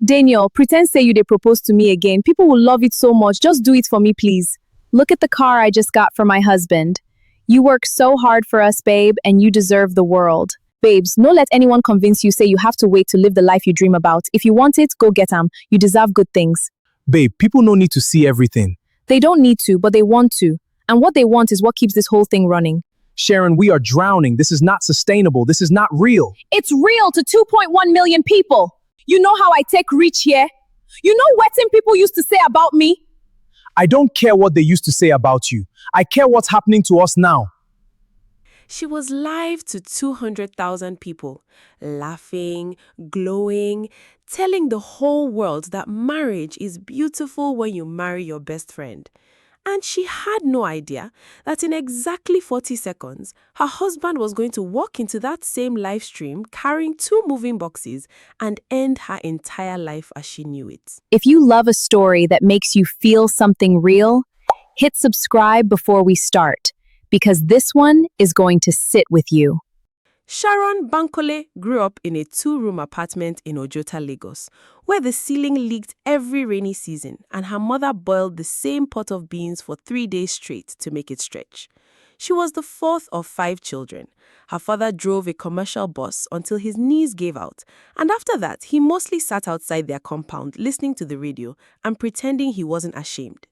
Daniel, pretend say you they propose to me again. People will love it so much. Just do it for me, please. Look at the car I just got for my husband. You work so hard for us, babe, and you deserve the world. Babes, no let anyone convince you say you have to wait to live the life you dream about. If you want it, go get 'em. You deserve good things. Babe, people no need to see everything. They don't need to, but they want to. And what they want is what keeps this whole thing running. Sharon, we are drowning. This is not sustainable. This is not real. It's real to 2.1 million people. You know how I take reach here? You know what some people used to say about me? I don't care what they used to say about you. I care what's happening to us now. She was live to 200,000 people, laughing, glowing, telling the whole world that marriage is beautiful when you marry your best friend. And she had no idea that in exactly 40 seconds, her husband was going to walk into that same live stream carrying 2 moving boxes and end her entire life as she knew it. If you love a story that makes you feel something real, hit subscribe before we start, because this one is going to sit with you. Sharon Bankole grew up in a 2-room apartment in Ojota, Lagos, where the ceiling leaked every rainy season and her mother boiled the same pot of beans for 3 days straight to make it stretch. She was the 4th of 5 children. Her father drove a commercial bus until his knees gave out, and after that, he mostly sat outside their compound listening to the radio and pretending he wasn't ashamed.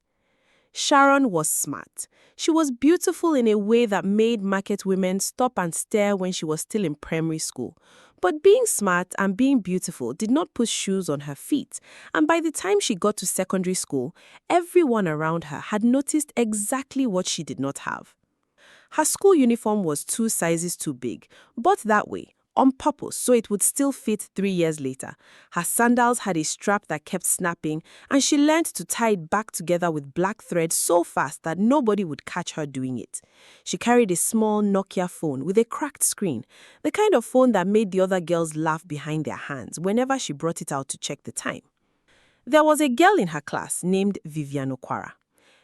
Sharon was smart. She was beautiful in a way that made market women stop and stare when she was still in primary school. But being smart and being beautiful did not put shoes on her feet, and by the time she got to secondary school, everyone around her had noticed exactly what she did not have. Her school uniform was 2 sizes too big, bought that way, on purpose so it would still fit 3 years later. Her sandals had a strap that kept snapping, and she learned to tie it back together with black thread so fast that nobody would catch her doing it. She carried a small Nokia phone with a cracked screen, the kind of phone that made the other girls laugh behind their hands whenever she brought it out to check the time. There was a girl in her class named Vivian Okwara.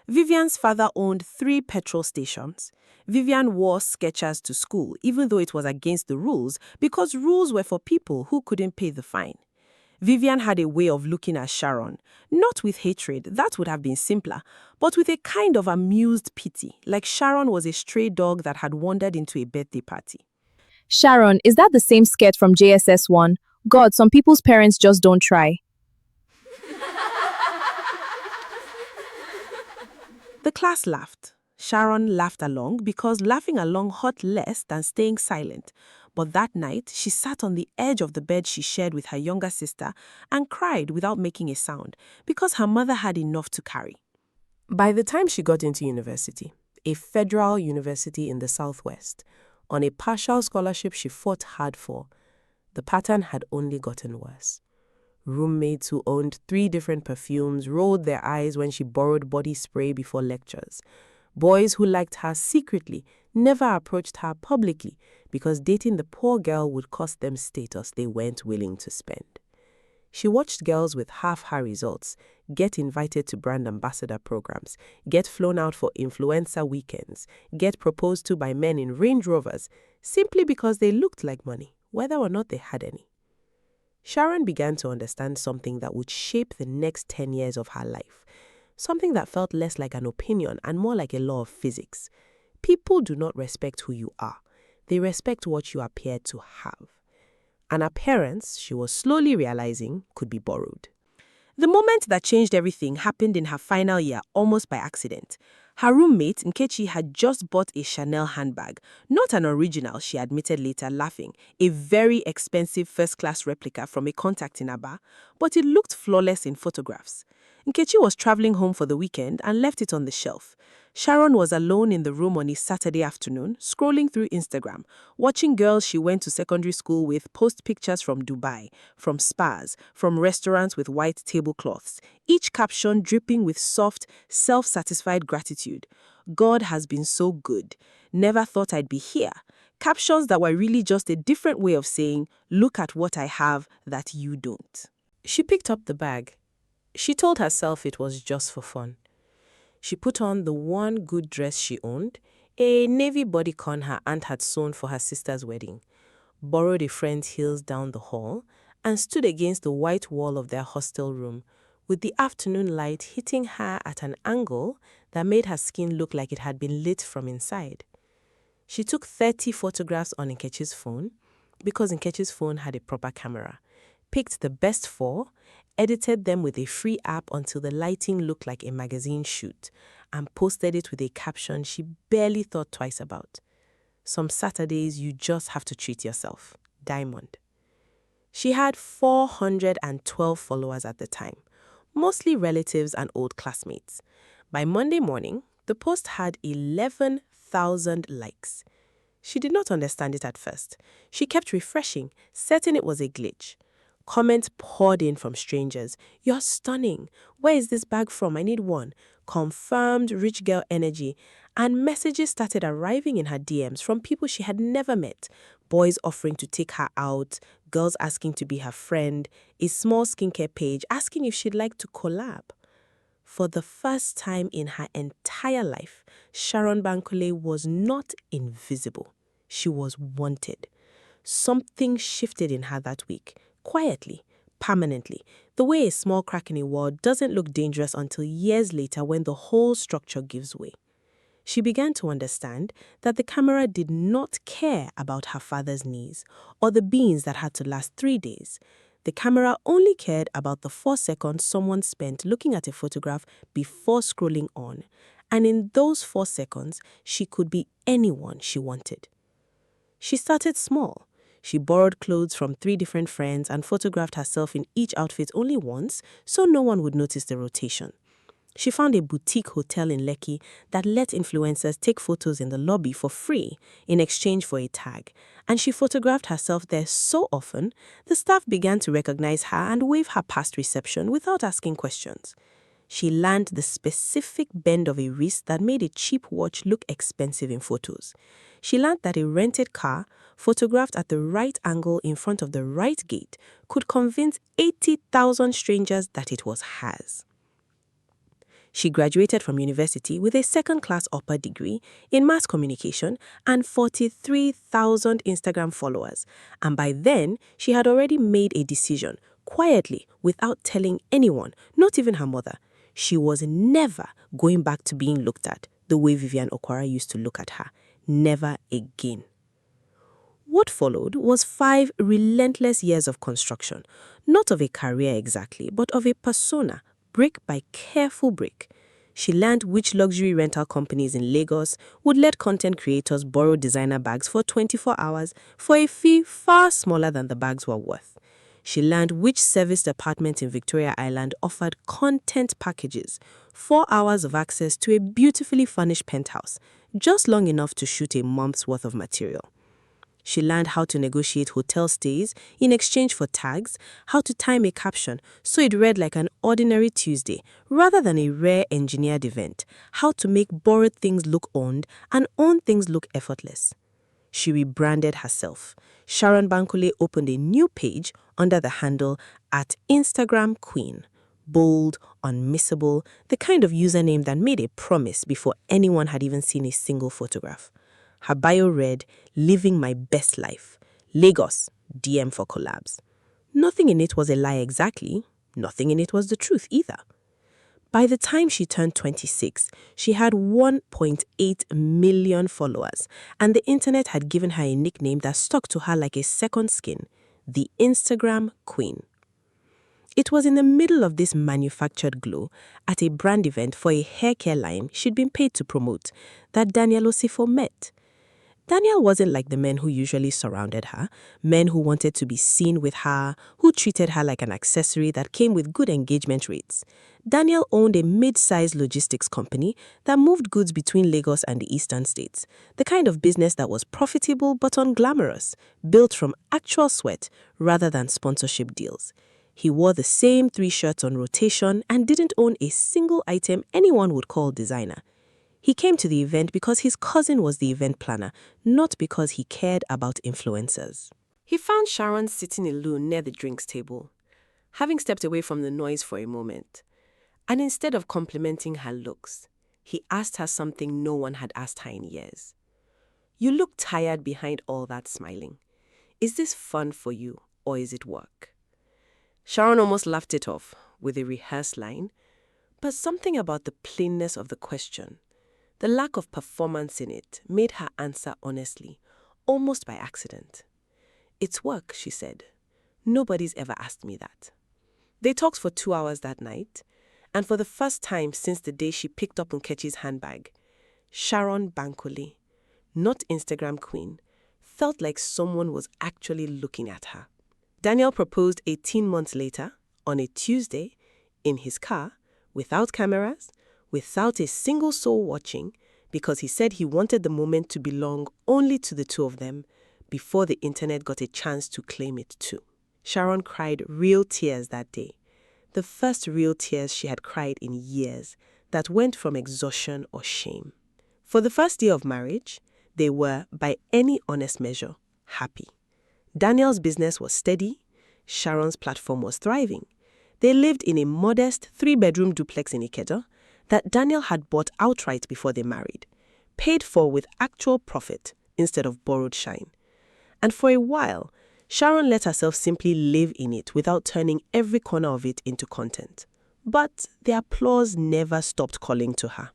Vivian's father owned 3 petrol stations. Vivian wore Skechers to school, even though it was against the rules, because rules were for people who couldn't pay the fine. Vivian had a way of looking at Sharon, not with hatred, that would have been simpler, but with a kind of amused pity, like Sharon was a stray dog that had wandered into a birthday party. Sharon, is that the same skirt from JSS 1? God, some people's parents just don't try. The class laughed. Sharon laughed along because laughing along hurt less than staying silent. But that night, she sat on the edge of the bed she shared with her younger sister and cried without making a sound because her mother had enough to carry. By the time she got into university, a federal university in the Southwest, on a partial scholarship she fought hard for, the pattern had only gotten worse. Roommates who owned 3 different perfumes rolled their eyes when she borrowed body spray before lectures. Boys who liked her secretly never approached her publicly because dating the poor girl would cost them status they weren't willing to spend. She watched girls with half her results get invited to brand ambassador programs, get flown out for influencer weekends, get proposed to by men in Range Rovers simply because they looked like money, whether or not they had any. Sharon began to understand something that would shape the next 10 years of her life, something that felt less like an opinion and more like a law of physics. People do not respect who you are. They respect what you appear to have. An appearance, she was slowly realizing, could be borrowed. The moment that changed everything happened in her final year, almost by accident. Her roommate, Nkechi, had just bought a Chanel handbag. Not an original, she admitted later, laughing. A very expensive first-class replica from a contact in Aba, but it looked flawless in photographs. Nkechi was traveling home for the weekend and left it on the shelf. Sharon was alone in the room on a Saturday afternoon, scrolling through Instagram, watching girls she went to secondary school with post pictures from Dubai, from spas, from restaurants with white tablecloths, each caption dripping with soft, self-satisfied gratitude. God has been so good. Never thought I'd be here. Captions that were really just a different way of saying, look at what I have that you don't. She picked up the bag. She told herself it was just for fun. She put on the one good dress she owned, a navy bodycon her aunt had sewn for her sister's wedding, borrowed a friend's heels down the hall, and stood against the white wall of their hostel room, with the afternoon light hitting her at an angle that made her skin look like it had been lit from inside. She took 30 photographs on Nkechi's phone, because Nkechi's phone had a proper camera, picked the best 4, edited them with a free app until the lighting looked like a magazine shoot, and posted it with a caption she barely thought twice about. Some Saturdays you just have to treat yourself. Diamond. She had 412 followers at the time, mostly relatives and old classmates. By Monday morning, the post had 11,000 likes. She did not understand it at first. She kept refreshing, certain it was a glitch. Comments poured in from strangers. "You're stunning. Where is this bag from? I need one." Confirmed rich girl energy. And messages started arriving in her DMs from people she had never met. Boys offering to take her out, girls asking to be her friend, a small skincare page asking if she'd like to collab. For the first time in her entire life, Sharon Bankole was not invisible. She was wanted. Something shifted in her that week, quietly, permanently, the way a small crack in a wall doesn't look dangerous until years later when the whole structure gives way. She began to understand that the camera did not care about her father's knees or the beans that had to last 3 days. The camera only cared about the 4 seconds someone spent looking at a photograph before scrolling on. And in those 4 seconds, she could be anyone she wanted. She started small. She borrowed clothes from 3 different friends and photographed herself in each outfit only once so no one would notice the rotation. She found a boutique hotel in Lekki that let influencers take photos in the lobby for free in exchange for a tag, and she photographed herself there so often, the staff began to recognize her and wave her past reception without asking questions. She learned the specific bend of a wrist that made a cheap watch look expensive in photos. She learned that a rented car, photographed at the right angle in front of the right gate, could convince 80,000 strangers that it was hers. She graduated from university with a second-class upper degree in mass communication and 43,000 Instagram followers. And by then, she had already made a decision, quietly, without telling anyone, not even her mother. She was never going back to being looked at the way Vivian Okwara used to look at her. Never again. What followed was 5 relentless years of construction, not of a career exactly, but of a persona, brick by careful brick. She learned which luxury rental companies in Lagos would let content creators borrow designer bags for 24 hours for a fee far smaller than the bags were worth. She learned which serviced apartment in Victoria Island offered content packages, 4 hours of access to a beautifully furnished penthouse, just long enough to shoot a month's worth of material. She learned how to negotiate hotel stays in exchange for tags, how to time a caption so it read like an ordinary Tuesday rather than a rare engineered event, how to make borrowed things look owned and owned things look effortless. She rebranded herself. Sharon Bankole opened a new page under the handle at Instagram Queen. Bold, unmissable, the kind of username that made a promise before anyone had even seen a single photograph. Her bio read, "Living my best life. Lagos, DM for collabs." Nothing in it was a lie exactly. Nothing in it was the truth either. By the time she turned 26, she had 1.8 million followers, and the internet had given her a nickname that stuck to her like a second skin, the Instagram Queen. It was in the middle of this manufactured glow, at a brand event for a hair care line she'd been paid to promote, that Daniel Osifo met. Daniel wasn't like the men who usually surrounded her, men who wanted to be seen with her, who treated her like an accessory that came with good engagement rates. Daniel owned a mid-sized logistics company that moved goods between Lagos and the eastern states, the kind of business that was profitable but unglamorous, built from actual sweat rather than sponsorship deals. He wore the same 3 shirts on rotation and didn't own a single item anyone would call designer. He came to the event because his cousin was the event planner, not because he cared about influencers. He found Sharon sitting alone near the drinks table, having stepped away from the noise for a moment. And instead of complimenting her looks, he asked her something no one had asked her in years. "You look tired behind all that smiling. Is this fun for you or is it work?" Sharon almost laughed it off with a rehearsed line, but something about the plainness of the question, the lack of performance in it, made her answer honestly, almost by accident. "It's work," she said. "Nobody's ever asked me that." They talked for 2 hours that night, and for the first time since the day she picked up Nkechi's handbag, Sharon Bankole, not Instagram queen, felt like someone was actually looking at her. Daniel proposed 18 months later, on a Tuesday, in his car, without cameras, without a single soul watching, because he said he wanted the moment to belong only to the two of them before the internet got a chance to claim it too. Sharon cried real tears that day, the first real tears she had cried in years, that went from exhaustion or shame. For the first year of marriage, they were, by any honest measure, happy. Daniel's business was steady, Sharon's platform was thriving. They lived in a modest 3-bedroom duplex in Ikeja that Daniel had bought outright before they married, paid for with actual profit instead of borrowed shine. And for a while, Sharon let herself simply live in it without turning every corner of it into content. But the applause never stopped calling to her.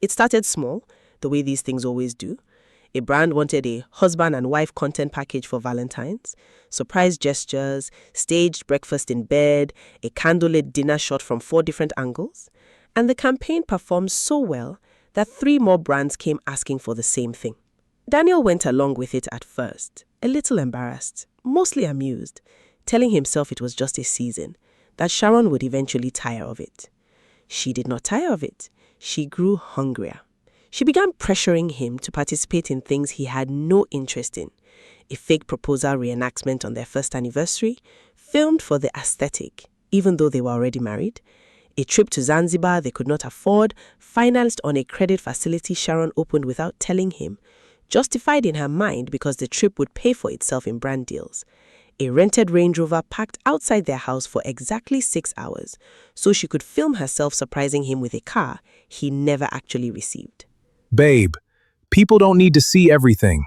It started small, the way these things always do. A brand wanted a husband and wife content package for Valentine's, surprise gestures, staged breakfast in bed, a candlelit dinner shot from 4 different angles. And the campaign performed so well that 3 more brands came asking for the same thing. Daniel went along with it at first, a little embarrassed, mostly amused, telling himself it was just a season, that Sharon would eventually tire of it. She did not tire of it. She grew hungrier. She began pressuring him to participate in things he had no interest in. A fake proposal reenactment on their first anniversary, filmed for the aesthetic, even though they were already married. A trip to Zanzibar they could not afford, financed on a credit facility Sharon opened without telling him, justified in her mind because the trip would pay for itself in brand deals. A rented Range Rover parked outside their house for exactly 6 hours, so she could film herself surprising him with a car he never actually received. Babe, people don't need to see everything.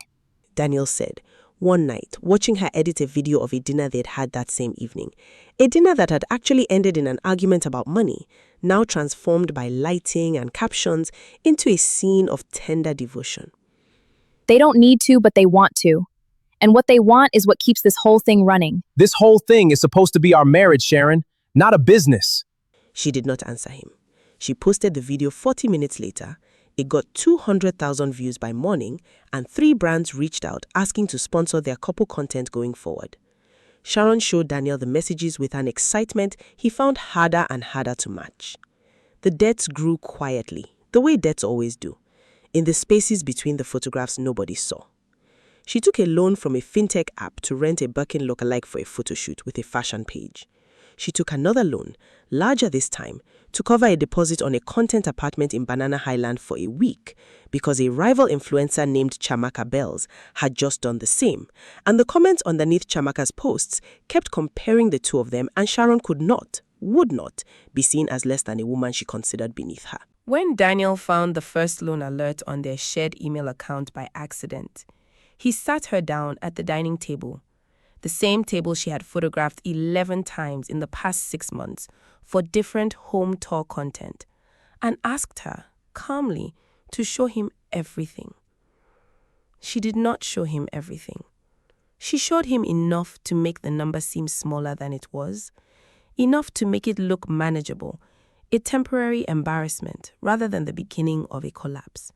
Daniel said, one night, watching her edit a video of a dinner they'd had that same evening. A dinner that had actually ended in an argument about money, now transformed by lighting and captions into a scene of tender devotion. They don't need to, but they want to. And what they want is what keeps this whole thing running. This whole thing is supposed to be our marriage, Sharon, not a business. She did not answer him. She posted the video 40 minutes later. It got 200,000 views by morning, and 3 brands reached out asking to sponsor their couple content going forward. Sharon showed Daniel the messages with an excitement he found harder and harder to match. The debts grew quietly, the way debts always do, in the spaces between the photographs nobody saw. She took a loan from a fintech app to rent a Birkin lookalike for a photo shoot with a fashion page. She took another loan, larger this time, to cover a deposit on a content apartment in Banana Highland for a week because a rival influencer named Chamaka Bells had just done the same, and the comments underneath Chamaka's posts kept comparing the two of them, and Sharon would not, be seen as less than a woman she considered beneath her. When Daniel found the first loan alert on their shared email account by accident, he sat her down at the dining table, the same table she had photographed 11 times in the past 6 months for different home tour content, and asked her, calmly, to show him everything. She did not show him everything. She showed him enough to make the number seem smaller than it was, enough to make it look manageable, a temporary embarrassment rather than the beginning of a collapse.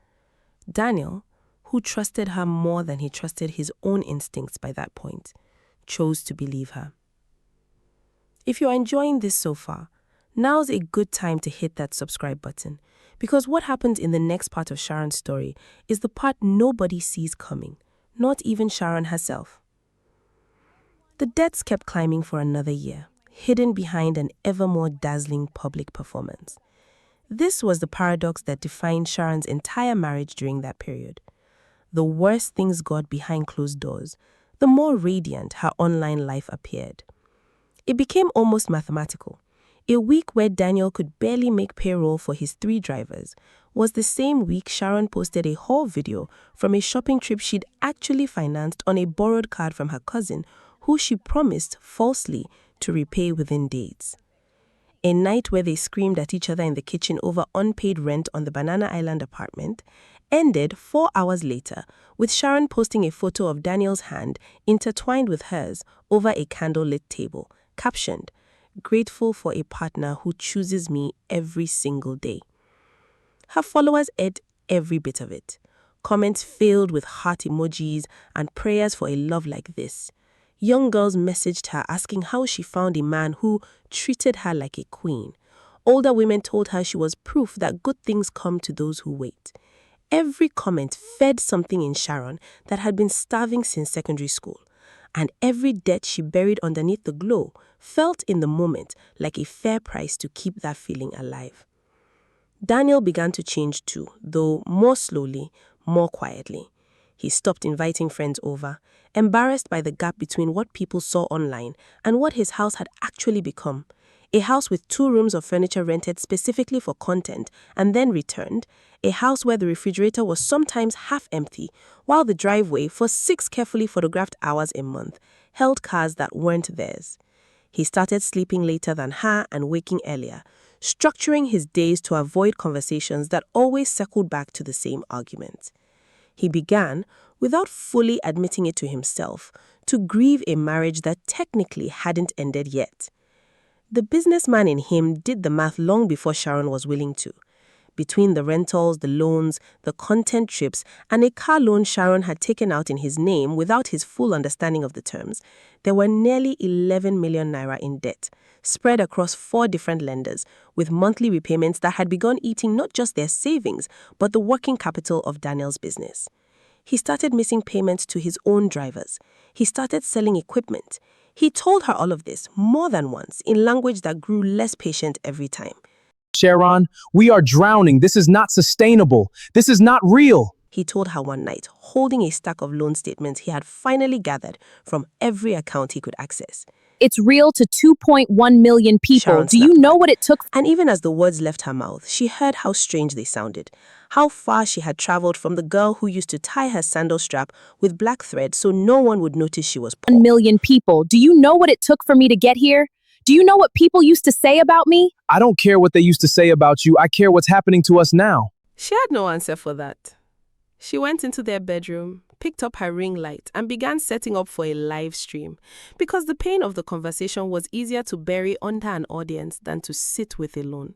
Daniel, who trusted her more than he trusted his own instincts by that point, chose to believe her. If you're enjoying this so far, now's a good time to hit that subscribe button, because what happens in the next part of Sharon's story is the part nobody sees coming, not even Sharon herself. The debts kept climbing for another year, hidden behind an ever more dazzling public performance. This was the paradox that defined Sharon's entire marriage during that period. The worse things got behind closed doors, the more radiant her online life appeared. It became almost mathematical. A week where Daniel could barely make payroll for his 3 drivers was the same week Sharon posted a haul video from a shopping trip she'd actually financed on a borrowed card from her cousin, who she promised falsely to repay within days. A night where they screamed at each other in the kitchen over unpaid rent on the Banana Island apartment ended 4 hours later with Sharon posting a photo of Daniel's hand intertwined with hers over a candlelit table, captioned, "Grateful for a partner who chooses me every single day." Her followers ate every bit of it. Comments filled with heart emojis and prayers for a love like this. Young girls messaged her asking how she found a man who treated her like a queen. Older women told her she was proof that good things come to those who wait. Every comment fed something in Sharon that had been starving since secondary school. And every debt she buried underneath the glow felt in the moment like a fair price to keep that feeling alive. Daniel began to change too, though more slowly, more quietly. He stopped inviting friends over, embarrassed by the gap between what people saw online and what his house had actually become. A house with 2 rooms of furniture rented specifically for content and then returned. A house where the refrigerator was sometimes half empty, while the driveway, for 6 carefully photographed hours a month, held cars that weren't theirs. He started sleeping later than her and waking earlier, structuring his days to avoid conversations that always circled back to the same argument. He began, without fully admitting it to himself, to grieve a marriage that technically hadn't ended yet. The businessman in him did the math long before Sharon was willing to. Between the rentals, the loans, the content trips, and a car loan Sharon had taken out in his name without his full understanding of the terms, there were nearly 11 million naira in debt, spread across 4 different lenders, with monthly repayments that had begun eating not just their savings, but the working capital of Daniel's business. He started missing payments to his own drivers. He started selling equipment. He told her all of this more than once in language that grew less patient every time. Sharon, we are drowning. This is not sustainable. This is not real. He told her one night, holding a stack of loan statements he had finally gathered from every account he could access. It's real to 2.1 million people. Sharon Do you snapped know back. what it took? And even as the words left her mouth, she heard how strange they sounded. How far she had traveled from the girl who used to tie her sandal strap with black thread so no one would notice she was poor. 1 million people. Do you know what it took for me to get here? Do you know what people used to say about me? I don't care what they used to say about you. I care what's happening to us now. She had no answer for that. She went into their bedroom, picked up her ring light, and began setting up for a live stream, because the pain of the conversation was easier to bury under an audience than to sit with alone.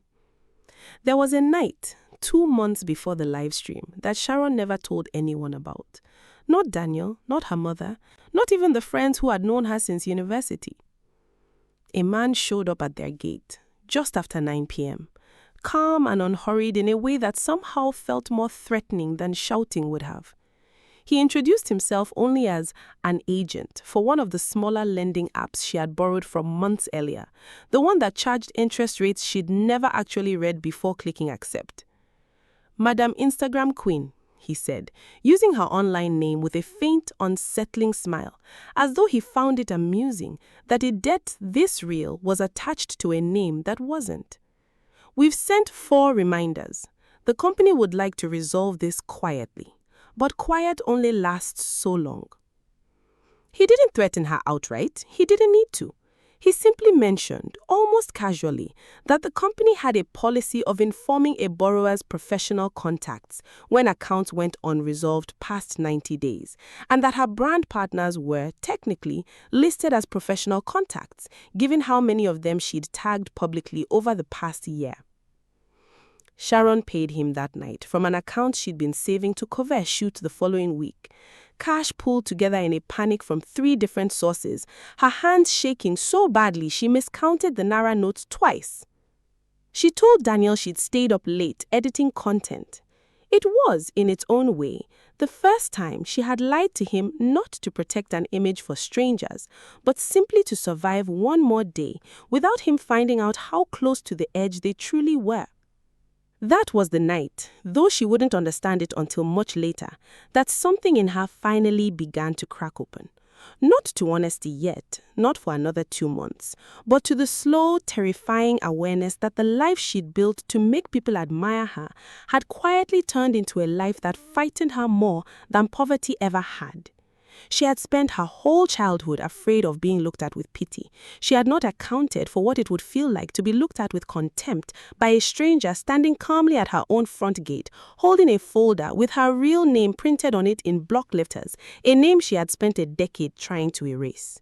There was a night, 2 months before the live stream, that Sharon never told anyone about. Not Daniel, not her mother, not even the friends who had known her since university. A man showed up at their gate, just after 9 p.m., calm and unhurried in a way that somehow felt more threatening than shouting would have. He introduced himself only as an agent for one of the smaller lending apps she had borrowed from months earlier, the one that charged interest rates she'd never actually read before clicking accept. "Madam Instagram Queen," he said, using her online name with a faint, unsettling smile, as though he found it amusing that a debt this real was attached to a name that wasn't. "We've sent 4 reminders. The company would like to resolve this quietly, but quiet only lasts so long." He didn't threaten her outright. He didn't need to. He simply mentioned, almost casually, that the company had a policy of informing a borrower's professional contacts when accounts went unresolved past 90 days, and that her brand partners were, technically, listed as professional contacts, given how many of them she'd tagged publicly over the past year. Sharon paid him that night from an account she'd been saving to cover a shoot the following week. Cash pulled together in a panic from 3 different sources, her hands shaking so badly she miscounted the Naira notes twice. She told Daniel she'd stayed up late editing content. It was, in its own way, the first time she had lied to him not to protect an image for strangers, but simply to survive one more day without him finding out how close to the edge they truly were. That was the night, though she wouldn't understand it until much later, that something in her finally began to crack open. Not to honesty yet, not for another 2 months, but to the slow, terrifying awareness that the life she'd built to make people admire her had quietly turned into a life that frightened her more than poverty ever had. She had spent her whole childhood afraid of being looked at with pity. She had not accounted for what it would feel like to be looked at with contempt by a stranger standing calmly at her own front gate, holding a folder with her real name printed on it in block letters, a name she had spent a decade trying to erase.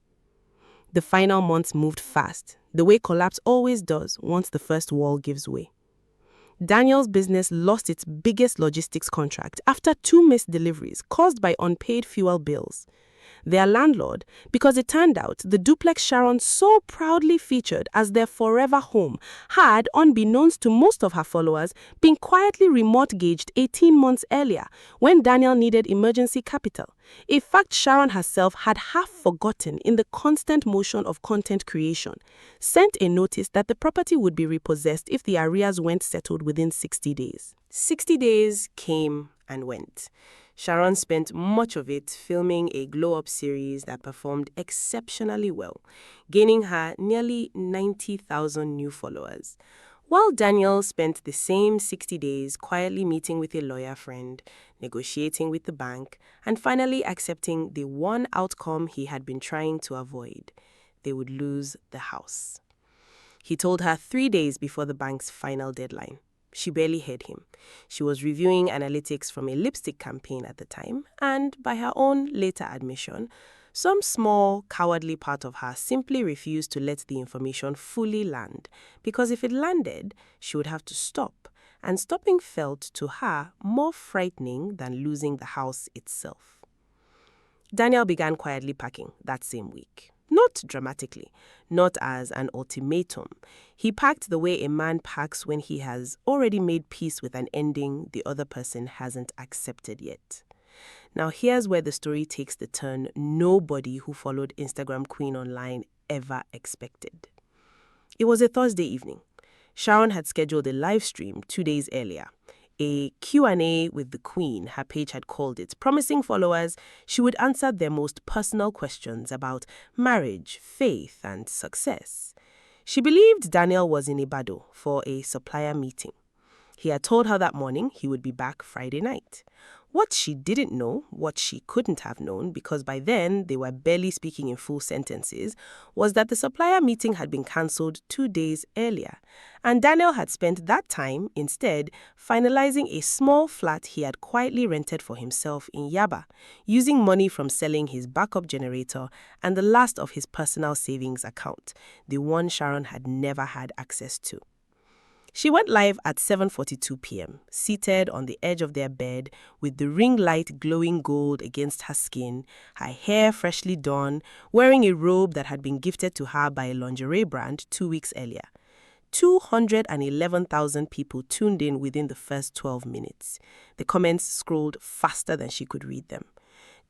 The final months moved fast, the way collapse always does once the first wall gives way. Daniel's business lost its biggest logistics contract after 2 missed deliveries caused by unpaid fuel bills. Their landlord, because it turned out the duplex Sharon so proudly featured as their forever home, had, unbeknownst to most of her followers, been quietly remortgaged 18 months earlier when Daniel needed emergency capital, a fact Sharon herself had half forgotten in the constant motion of content creation, sent a notice that the property would be repossessed if the arrears weren't settled within 60 days. 60 days came and went. Sharon spent much of it filming a glow-up series that performed exceptionally well, gaining her nearly 90,000 new followers. While Daniel spent the same 60 days quietly meeting with a lawyer friend, negotiating with the bank, and finally accepting the one outcome he had been trying to avoid. They would lose the house. He told her 3 days before the bank's final deadline. She barely heard him. She was reviewing analytics from a lipstick campaign at the time, and by her own later admission, some small, cowardly part of her simply refused to let the information fully land, because if it landed, she would have to stop, and stopping felt to her more frightening than losing the house itself. Daniel began quietly packing that same week. Not dramatically, not as an ultimatum. He packed the way a man packs when he has already made peace with an ending the other person hasn't accepted yet. Now here's where the story takes the turn nobody who followed Instagram Queen online ever expected. It was a Thursday evening. Sharon had scheduled a live stream 2 days earlier. A Q&A with the Queen, her page had called it, promising followers she would answer their most personal questions about marriage, faith, and success. She believed Daniel was in Ibadan for a supplier meeting. He had told her that morning he would be back Friday night. What she didn't know, what she couldn't have known, because by then they were barely speaking in full sentences, was that the supplier meeting had been cancelled 2 days earlier, and Daniel had spent that time, instead, finalizing a small flat he had quietly rented for himself in Yaba, using money from selling his backup generator and the last of his personal savings account, the one Sharon had never had access to. She went live at 7:42 p.m., seated on the edge of their bed with the ring light glowing gold against her skin, her hair freshly done, wearing a robe that had been gifted to her by a lingerie brand 2 weeks earlier. 211,000 people tuned in within the first 12 minutes. The comments scrolled faster than she could read them.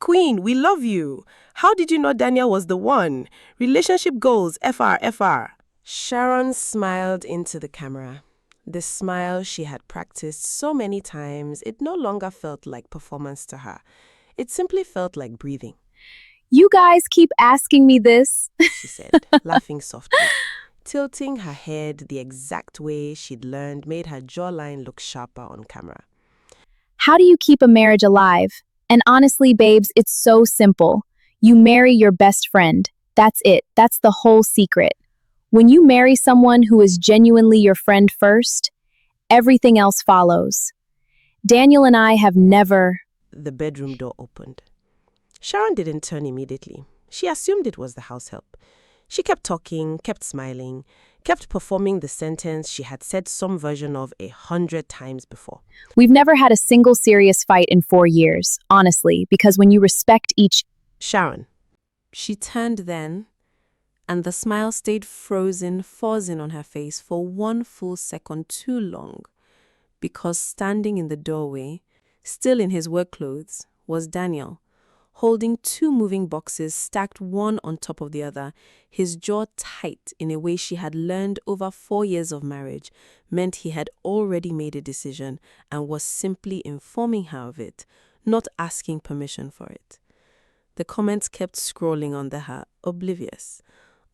Queen, we love you. How did you know Daniel was the one? Relationship goals, FR, FR. Sharon smiled into the camera. The smile she had practiced so many times, it no longer felt like performance to her. It simply felt like breathing. You guys keep asking me this. She said, laughing softly. Tilting her head the exact way she'd learned made her jawline look sharper on camera. How do you keep a marriage alive? And honestly, babes, it's so simple. You marry your best friend. That's it. That's the whole secret. When you marry someone who is genuinely your friend first, everything else follows. Daniel and I have never... The bedroom door opened. Sharon didn't turn immediately. She assumed it was the house help. She kept talking, kept smiling, kept performing the sentence she had said some version of 100 times before. We've never had a single serious fight in 4 years, honestly, because when you respect each... Sharon. She turned then, and the smile stayed frozen on her face for 1 full second too long, because standing in the doorway, still in his work clothes, was Daniel, holding 2 moving boxes stacked one on top of the other, his jaw tight in a way she had learned over 4 years of marriage meant he had already made a decision and was simply informing her of it, not asking permission for it. The comments kept scrolling under her, oblivious.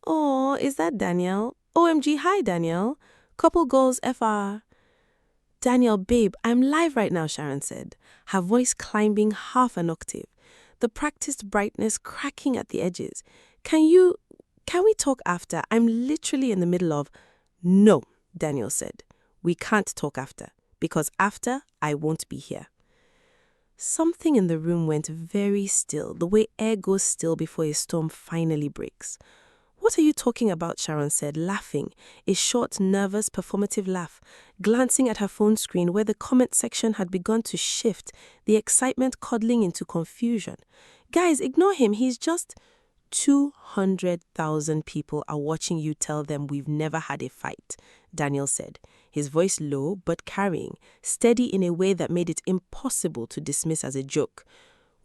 Oh, is that Daniel? OMG, hi Daniel. Couple goals FR. Daniel, babe, I'm live right now, Sharon said, her voice climbing half an octave. the practiced brightness cracking at the edges. Can we talk after? I'm literally in the middle of... No, Daniel said. We can't talk after, because after, I won't be here. Something in the room went very still, the way air goes still before a storm finally breaks. What are you talking about? Sharon said, laughing, a short, nervous, performative laugh, glancing at her phone screen where the comment section had begun to shift, the excitement cuddling into confusion. Guys, ignore him, he's just... 200,000 people are watching you tell them we've never had a fight, Daniel said, his voice low but carrying, steady in a way that made it impossible to dismiss as a joke.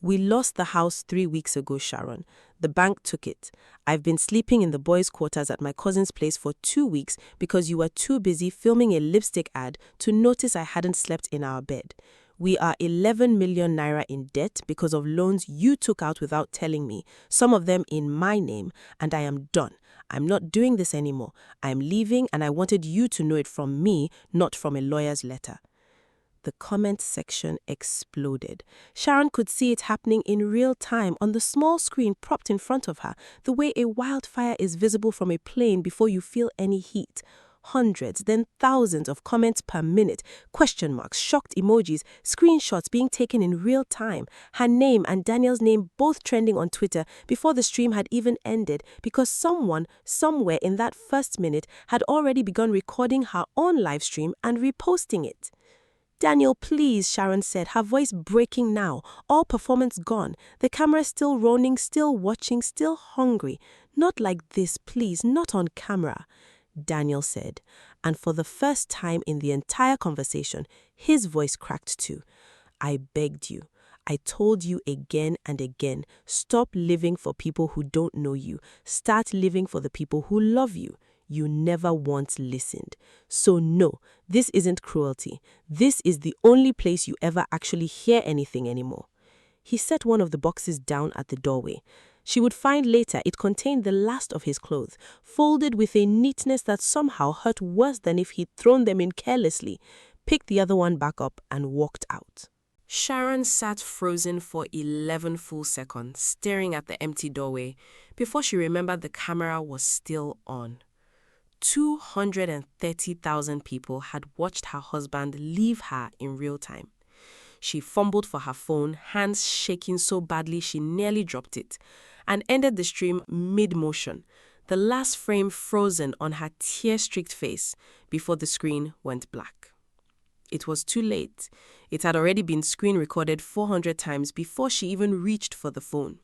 We lost the house 3 weeks ago, Sharon. The bank took it. I've been sleeping in the boys' quarters at my cousin's place for 2 weeks because you were too busy filming a lipstick ad to notice I hadn't slept in our bed. We are 11 million naira in debt because of loans you took out without telling me, some of them in my name, and I am done. I'm not doing this anymore. I'm leaving, and I wanted you to know it from me, not from a lawyer's letter. The comment section exploded. Sharon could see it happening in real time on the small screen propped in front of her, the way a wildfire is visible from a plane before you feel any heat. Hundreds, then thousands of comments per minute, question marks, shocked emojis, screenshots being taken in real time, her name and Daniel's name both trending on Twitter before the stream had even ended because someone, somewhere in that first minute, had already begun recording her own live stream and reposting it. Daniel, please, Sharon said, her voice breaking now, all performance gone, the camera still rolling, still watching, still hungry. Not like this, please, not on camera. Daniel said, and for the first time in the entire conversation, his voice cracked too. I begged you. I told you again and again, stop living for people who don't know you. Start living for the people who love you. You never once listened. So no, this isn't cruelty. This is the only place you ever actually hear anything anymore. He set one of the boxes down at the doorway. She would find later it contained the last of his clothes, folded with a neatness that somehow hurt worse than if he'd thrown them in carelessly, picked the other one back up and walked out. Sharon sat frozen for 11 full seconds, staring at the empty doorway, before she remembered the camera was still on. 230,000 people had watched her husband leave her in real time. She fumbled for her phone, hands shaking so badly she nearly dropped it, and ended the stream mid-motion, the last frame frozen on her tear-streaked face before the screen went black. It was too late. It had already been screen recorded 400 times before she even reached for the phone.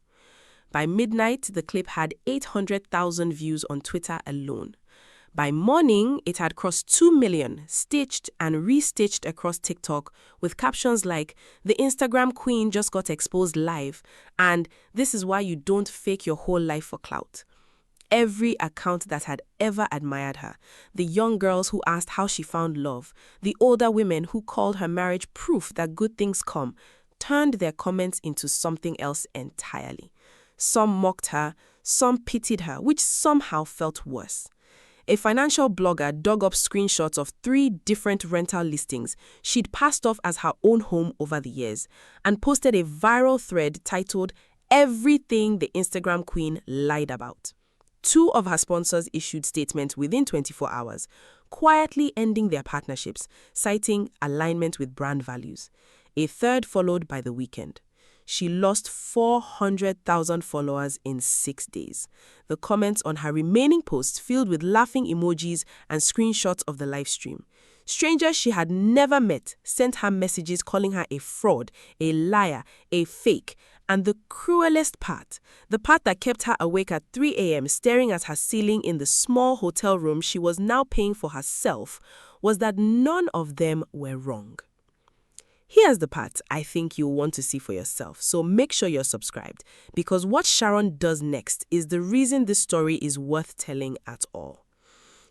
By midnight, the clip had 800,000 views on Twitter alone. By morning, it had crossed 2 million, stitched and restitched across TikTok with captions like, "The Instagram queen just got exposed live," and "This is why you don't fake your whole life for clout." Every account that had ever admired her, the young girls who asked how she found love, the older women who called her marriage proof that good things come, turned their comments into something else entirely. Some mocked her, some pitied her, which somehow felt worse. A financial blogger dug up screenshots of 3 different rental listings she'd passed off as her own home over the years and posted a viral thread titled "Everything the Instagram Queen Lied About." 2 of her sponsors issued statements within 24 hours, quietly ending their partnerships, citing alignment with brand values. A third followed by the weekend. She lost 400,000 followers in 6 days. The comments on her remaining posts filled with laughing emojis and screenshots of the live stream. Strangers she had never met sent her messages calling her a fraud, a liar, a fake. And the cruelest part, the part that kept her awake at 3 a.m. staring at her ceiling in the small hotel room she was now paying for herself, was that none of them were wrong. Here's the part I think you'll want to see for yourself, so make sure you're subscribed, because what Sharon does next is the reason this story is worth telling at all.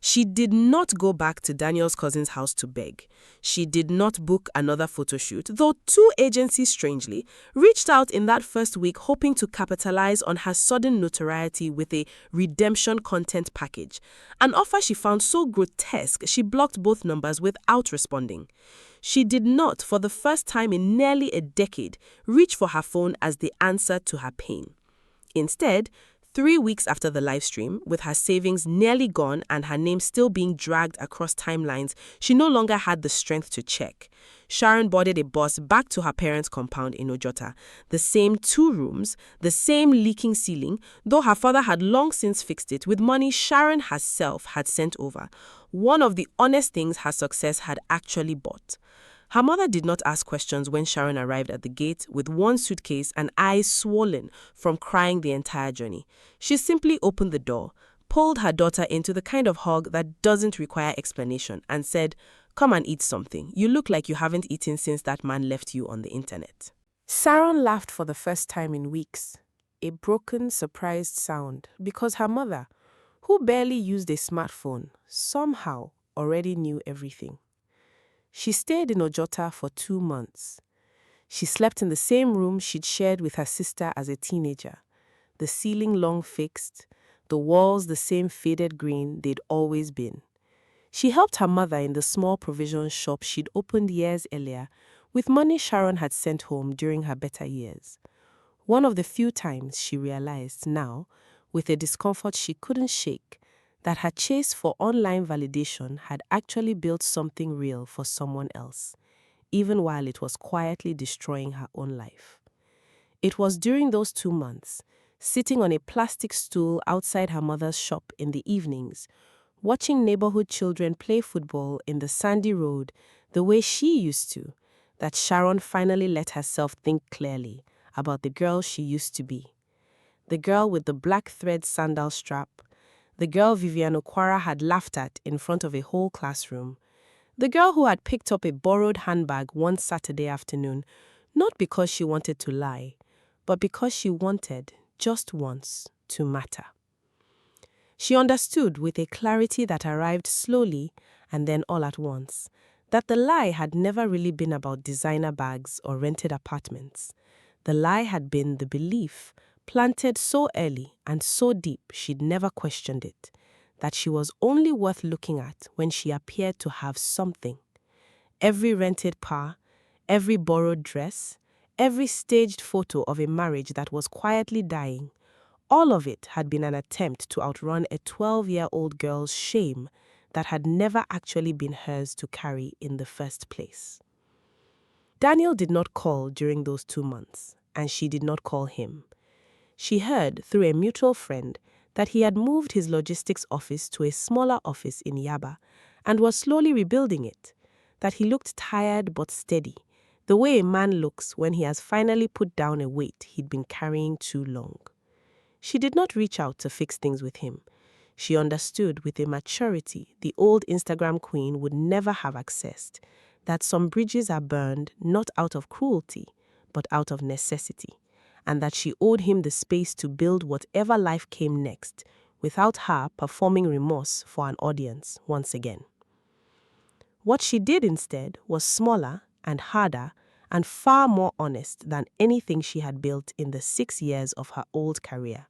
She did not go back to Daniel's cousin's house to beg. She did not book another photo shoot, though 2 agencies, strangely, reached out in that first week hoping to capitalize on her sudden notoriety with a redemption content package, an offer she found so grotesque she blocked both numbers without responding. She did not, for the first time in nearly a decade, reach for her phone as the answer to her pain. Instead, 3 weeks after the live stream, with her savings nearly gone and her name still being dragged across timelines, she no longer had the strength to check. Sharon boarded a bus back to her parents' compound in Ojota. The same 2 rooms, the same leaking ceiling, though her father had long since fixed it with money Sharon herself had sent over. One of the honest things her success had actually bought. Her mother did not ask questions when Sharon arrived at the gate with one suitcase and eyes swollen from crying the entire journey. She simply opened the door, pulled her daughter into the kind of hug that doesn't require explanation, and said, "Come and eat something. You look like you haven't eaten since that man left you on the internet." Sharon laughed for the first time in weeks. A broken, surprised sound, because her mother, who barely used a smartphone, somehow already knew everything. She stayed in Ojota for 2 months. She slept in the same room she'd shared with her sister as a teenager, the ceiling long fixed, the walls the same faded green they'd always been. She helped her mother in the small provision shop she'd opened years earlier with money Sharon had sent home during her better years. One of the few times she realized now, with a discomfort she couldn't shake, that her chase for online validation had actually built something real for someone else, even while it was quietly destroying her own life. It was during those 2 months, sitting on a plastic stool outside her mother's shop in the evenings, watching neighborhood children play football in the sandy road the way she used to, that Sharon finally let herself think clearly about the girl she used to be. The girl with the black thread sandal strap, the girl Vivian Okwara had laughed at in front of a whole classroom, the girl who had picked up a borrowed handbag one Saturday afternoon, not because she wanted to lie, but because she wanted, just once, to matter. She understood with a clarity that arrived slowly and then all at once, that the lie had never really been about designer bags or rented apartments. The lie had been the belief, planted so early and so deep she'd never questioned it, that she was only worth looking at when she appeared to have something. Every rented car, every borrowed dress, every staged photo of a marriage that was quietly dying, all of it had been an attempt to outrun a 12-year-old girl's shame that had never actually been hers to carry in the first place. Daniel did not call during those 2 months, and she did not call him. She heard through a mutual friend that he had moved his logistics office to a smaller office in Yaba and was slowly rebuilding it, that he looked tired but steady, the way a man looks when he has finally put down a weight he'd been carrying too long. She did not reach out to fix things with him. She understood with a maturity the old Instagram queen would never have accessed, that some bridges are burned not out of cruelty, but out of necessity, and that she owed him the space to build whatever life came next, without her performing remorse for an audience once again. What she did instead was smaller and harder and far more honest than anything she had built in the 6 years of her old career.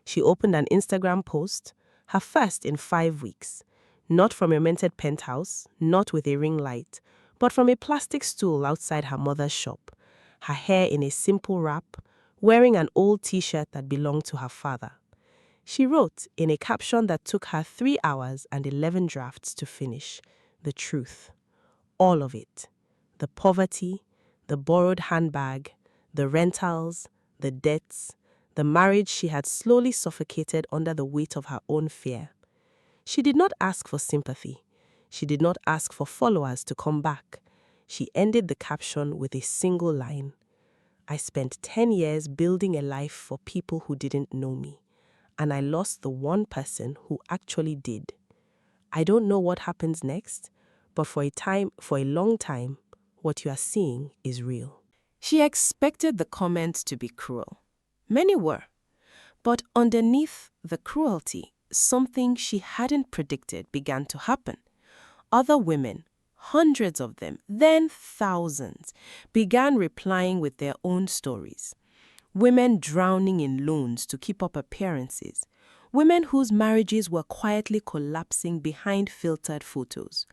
She opened an Instagram post, her first in 5 weeks, not from a rented penthouse, not with a ring light, but from a plastic stool outside her mother's shop, her hair in a simple wrap, wearing an old t-shirt that belonged to her father. She wrote, in a caption that took her 3 hours and 11 drafts to finish, the truth. All of it. The poverty, the borrowed handbag, the rentals, the debts, the marriage she had slowly suffocated under the weight of her own fear. She did not ask for sympathy. She did not ask for followers to come back. She ended the caption with a single line. I spent 10 years building a life for people who didn't know me, and I lost the one person who actually did. I don't know what happens next, but for a long time, what you are seeing is real. She expected the comments to be cruel. Many were. But underneath the cruelty, something she hadn't predicted began to happen. Other women, hundreds of them, then thousands, began replying with their own stories. Women drowning in loans to keep up appearances. Women whose marriages were quietly collapsing behind filtered photos.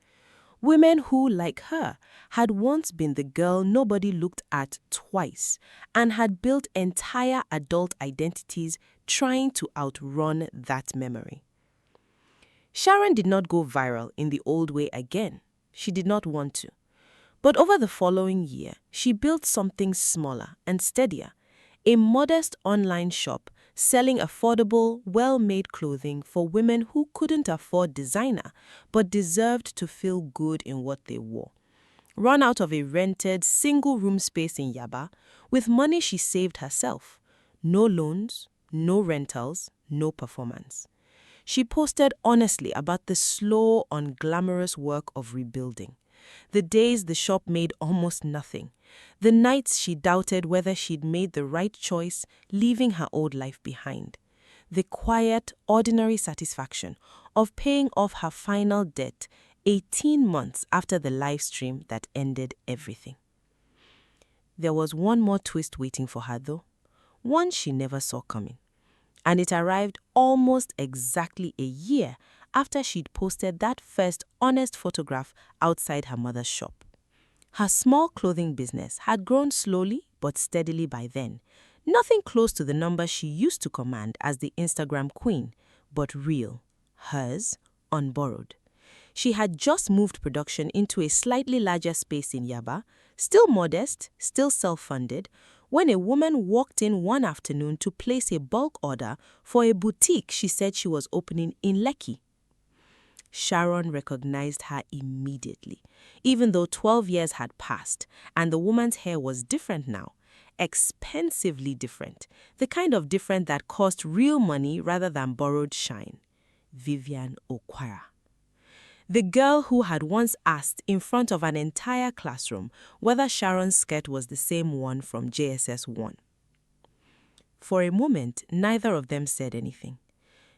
Women who, like her, had once been the girl nobody looked at twice and had built entire adult identities trying to outrun that memory. Sharon did not go viral in the old way again. She did not want to. But over the following year, she built something smaller and steadier, a modest online shop selling affordable, well-made clothing for women who couldn't afford designer but deserved to feel good in what they wore. Run out of a rented single-room space in Yaba with money she saved herself. No loans, no rentals, no performance. She posted honestly about the slow, unglamorous work of rebuilding. The days the shop made almost nothing. The nights she doubted whether she'd made the right choice, leaving her old life behind. The quiet, ordinary satisfaction of paying off her final debt 18 months after the live stream that ended everything. There was one more twist waiting for her though, one she never saw coming. And it arrived almost exactly a year after she'd posted that first honest photograph outside her mother's shop. Her small clothing business had grown slowly but steadily by then. Nothing close to the number she used to command as the Instagram queen, but real, hers, unborrowed. She had just moved production into a slightly larger space in Yaba, still modest, still self-funded, when a woman walked in one afternoon to place a bulk order for a boutique she said she was opening in Lekki. Sharon recognized her immediately, even though 12 years had passed and the woman's hair was different now, expensively different, the kind of different that cost real money rather than borrowed shine. Vivian Okwara. The girl who had once asked in front of an entire classroom whether Sharon's skirt was the same one from JSS 1. For a moment, neither of them said anything.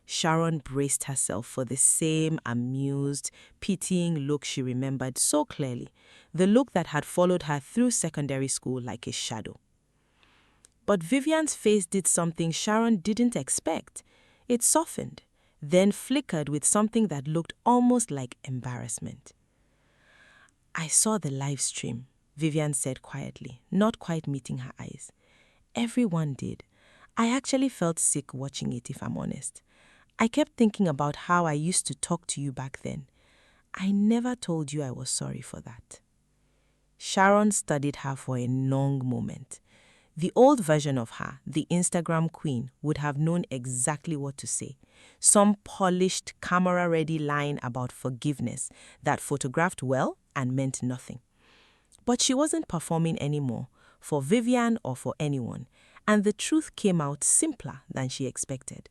Sharon braced herself for the same amused, pitying look she remembered so clearly, the look that had followed her through secondary school like a shadow. But Vivian's face did something Sharon didn't expect. It softened, then flickered with something that looked almost like embarrassment. "I saw the live stream," Vivian said quietly, not quite meeting her eyes. "Everyone did. I actually felt sick watching it, if I'm honest. I kept thinking about how I used to talk to you back then. I never told you I was sorry for that." Sharon studied her for a long moment. The old version of her, the Instagram queen, would have known exactly what to say. Some polished, camera-ready line about forgiveness that photographed well and meant nothing. But she wasn't performing anymore, for Vivian or for anyone, and the truth came out simpler than she expected.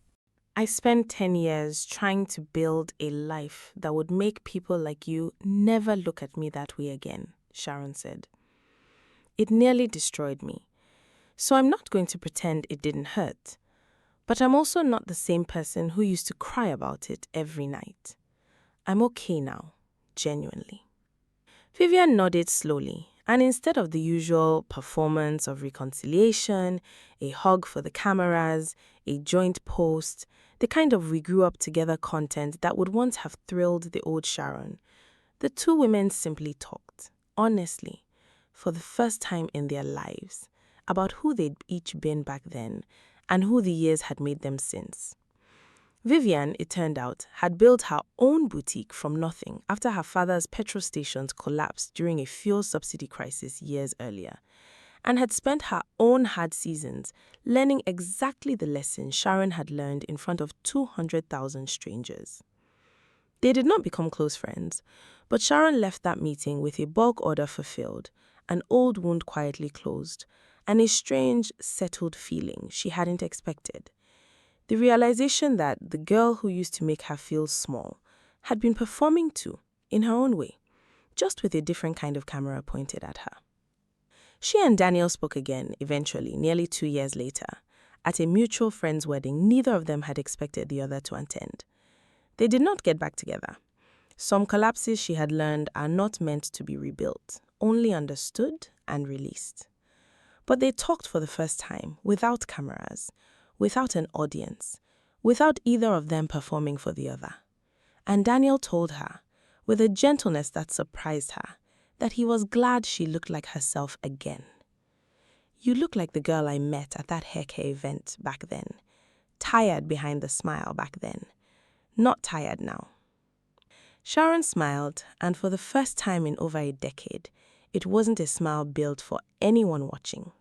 "I spent 10 years trying to build a life that would make people like you never look at me that way again," Sharon said. "It nearly destroyed me. So I'm not going to pretend it didn't hurt. But I'm also not the same person who used to cry about it every night. I'm okay now, genuinely." Vivian nodded slowly, and instead of the usual performance of reconciliation, a hug for the cameras, a joint post, the kind of we grew up together content that would once have thrilled the old Sharon, the two women simply talked, honestly, for the first time in their lives, about who they'd each been back then and who the years had made them since. Vivian, it turned out, had built her own boutique from nothing after her father's petrol stations collapsed during a fuel subsidy crisis years earlier, and had spent her own hard seasons learning exactly the lessons Sharon had learned in front of 200,000 strangers. They did not become close friends, but Sharon left that meeting with a bulk order fulfilled, an old wound quietly closed, and a strange, settled feeling she hadn't expected. The realization that the girl who used to make her feel small had been performing too, in her own way, just with a different kind of camera pointed at her. She and Daniel spoke again, eventually, nearly 2 years later, at a mutual friend's wedding neither of them had expected the other to attend. They did not get back together. Some collapses she had learned are not meant to be rebuilt, only understood and released. But they talked for the first time, without cameras, without an audience, without either of them performing for the other. And Daniel told her, with a gentleness that surprised her, that he was glad she looked like herself again. You look like the girl I met at that haircare event back then. Tired behind the smile back then. Not tired now. Sharon smiled, and for the first time in over a decade, it wasn't a smile built for anyone watching.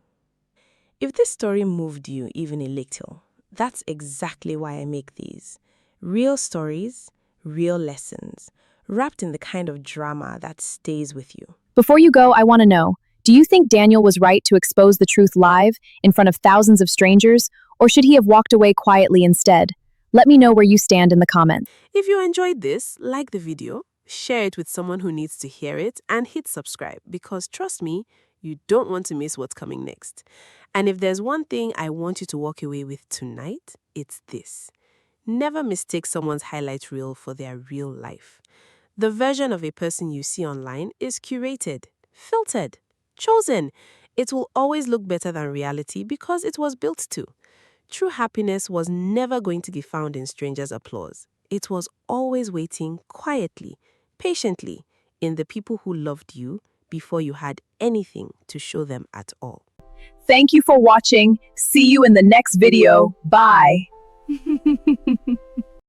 If this story moved you even a little, that's exactly why I make these. Real stories, real lessons, wrapped in the kind of drama that stays with you. Before you go, I want to know, do you think Daniel was right to expose the truth live, in front of thousands of strangers, or should he have walked away quietly instead? Let me know where you stand in the comments. If you enjoyed this, like the video, share it with someone who needs to hear it, and hit subscribe because trust me, you don't want to miss what's coming next. And if there's one thing I want you to walk away with tonight, it's this. Never mistake someone's highlight reel for their real life. The version of a person you see online is curated, filtered, chosen. It will always look better than reality because it was built to. True happiness was never going to be found in strangers' applause. It was always waiting quietly, patiently, in the people who loved you before you had anything to show them at all. Thank you for watching. See you in the next video. Bye.